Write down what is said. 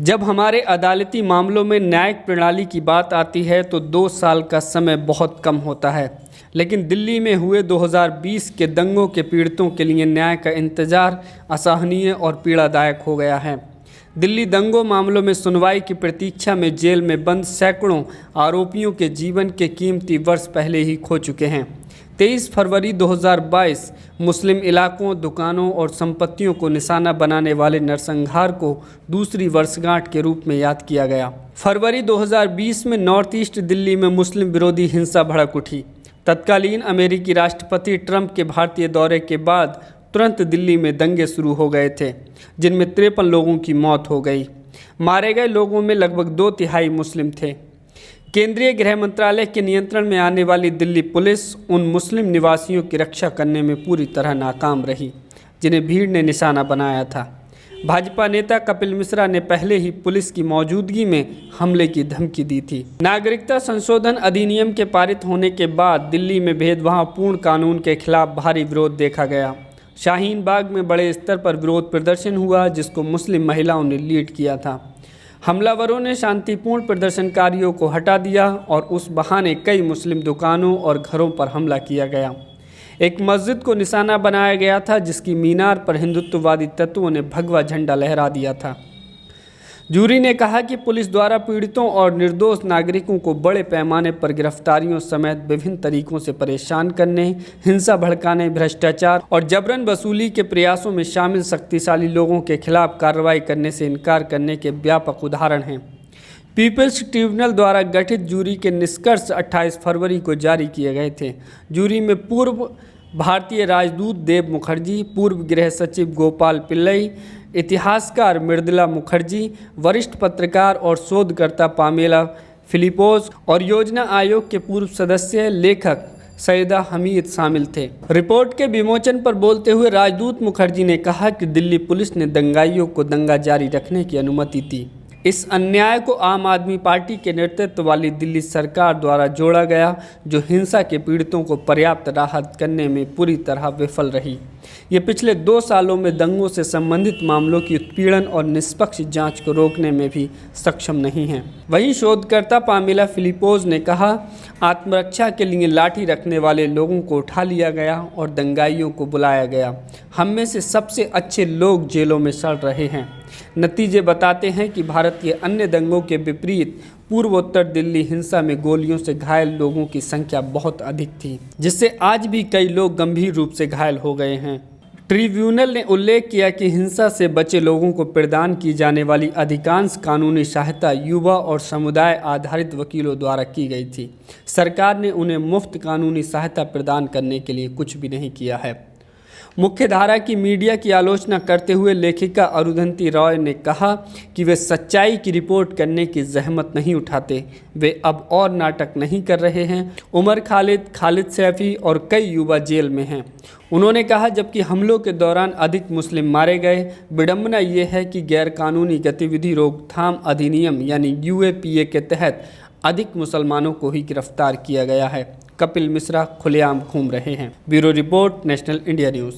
जब हमारे अदालती मामलों में न्यायिक प्रणाली की बात आती है तो 2 साल का समय बहुत कम होता है, लेकिन दिल्ली में हुए 2020 के दंगों के पीड़ितों के लिए न्याय का इंतजार असहनीय और पीड़ादायक हो गया है। दिल्ली दंगों मामलों में सुनवाई की प्रतीक्षा में जेल में बंद सैकड़ों आरोपियों के जीवन के कीमती वर्ष पहले ही खो चुके हैं। 23 फरवरी 2022 मुस्लिम इलाकों, दुकानों और संपत्तियों को निशाना बनाने वाले नरसंहार को दूसरी वर्षगांठ के रूप में याद किया गया। फरवरी 2020 में नॉर्थ ईस्ट दिल्ली में मुस्लिम विरोधी हिंसा भड़क उठी। तत्कालीन अमेरिकी राष्ट्रपति ट्रंप के भारतीय दौरे के बाद तुरंत दिल्ली में दंगे शुरू हो गए थे, जिनमें 53 लोगों की मौत हो गई। मारे गए लोगों में लगभग 2 तिहाई मुस्लिम थे। केंद्रीय गृह मंत्रालय के नियंत्रण में आने वाली दिल्ली पुलिस उन मुस्लिम निवासियों की रक्षा करने में पूरी तरह नाकाम रही, जिन्हें भीड़ ने निशाना बनाया था। भाजपा नेता कपिल मिश्रा ने पहले ही पुलिस की मौजूदगी में हमले की धमकी दी थी। नागरिकता संशोधन अधिनियम के पारित होने के बाद दिल्ली में भेदभावपूर्ण कानून के खिलाफ भारी विरोध देखा गया। शाहीन बाग में बड़े स्तर पर विरोध प्रदर्शन हुआ, जिसको मुस्लिम महिलाओं ने लीड किया था। हमलावरों ने शांतिपूर्ण प्रदर्शनकारियों को हटा दिया और उस बहाने कई मुस्लिम दुकानों और घरों पर हमला किया गया। एक मस्जिद को निशाना बनाया गया था, जिसकी मीनार पर हिंदुत्ववादी तत्वों ने भगवा झंडा लहरा दिया था। जूरी ने कहा कि पुलिस द्वारा पीड़ितों और निर्दोष नागरिकों को बड़े पैमाने पर गिरफ्तारियों समेत विभिन्न तरीकों से परेशान करने, हिंसा भड़काने, भ्रष्टाचार और जबरन वसूली के प्रयासों में शामिल शक्तिशाली लोगों के खिलाफ कार्रवाई करने से इनकार करने के व्यापक उदाहरण हैं। पीपल्स ट्रिब्यूनल द्वारा गठित जूरी के निष्कर्ष 28 फरवरी को जारी किए गए थे। जूरी में पूर्व भारतीय राजदूत देब मुखर्जी, पूर्व गृह सचिव गोपाल पिल्लई, इतिहासकार मृदुला मुखर्जी, वरिष्ठ पत्रकार और शोधकर्ता पामेला फिलिपोस और योजना आयोग के पूर्व सदस्य लेखक सईदा हमीद शामिल थे। रिपोर्ट के विमोचन पर बोलते हुए राजदूत मुखर्जी ने कहा कि दिल्ली पुलिस ने दंगाइयों को दंगा जारी रखने की अनुमति दी। इस अन्याय को आम आदमी पार्टी के नेतृत्व वाली दिल्ली सरकार द्वारा जोड़ा गया, जो हिंसा के पीड़ितों को पर्याप्त राहत करने में पूरी तरह विफल रही। ये पिछले 2 सालों में दंगों से संबंधित मामलों की उत्पीड़न और निष्पक्ष जांच को रोकने में भी सक्षम नहीं है। वहीं शोधकर्ता पामेला फिलिपोज ने कहा, आत्मरक्षा के लिए लाठी रखने वाले लोगों को उठा लिया गया और दंगाइयों को बुलाया गया। हम में से सबसे अच्छे लोग जेलों में सड़ रहे हैं। नतीजे बताते हैं कि भारत के अन्य दंगों के विपरीत पूर्वोत्तर दिल्ली हिंसा में गोलियों से घायल लोगों की संख्या बहुत अधिक थी, जिससे आज भी कई लोग गंभीर रूप से घायल हो गए हैं। ट्रिब्यूनल ने उल्लेख किया कि हिंसा से बचे लोगों को प्रदान की जाने वाली अधिकांश कानूनी सहायता युवा और समुदाय आधारित वकीलों द्वारा की गई थी। सरकार ने उन्हें मुफ्त कानूनी सहायता प्रदान करने के लिए कुछ भी नहीं किया है। मुख्यधारा की मीडिया की आलोचना करते हुए लेखिका अरुंधति रॉय ने कहा कि वे सच्चाई की रिपोर्ट करने की जहमत नहीं उठाते। वे अब और नाटक नहीं कर रहे हैं। उमर खालिद, खालिद सैफी और कई युवा जेल में हैं। उन्होंने कहा, जबकि हमलों के दौरान अधिक मुस्लिम मारे गए, विडंबना ये है कि गैरकानूनी गतिविधि रोकथाम अधिनियम यानी UAPA के तहत अधिक मुसलमानों को ही गिरफ्तार किया गया है। कपिल मिश्रा खुलेआम घूम रहे हैं। Bureau report, national India news.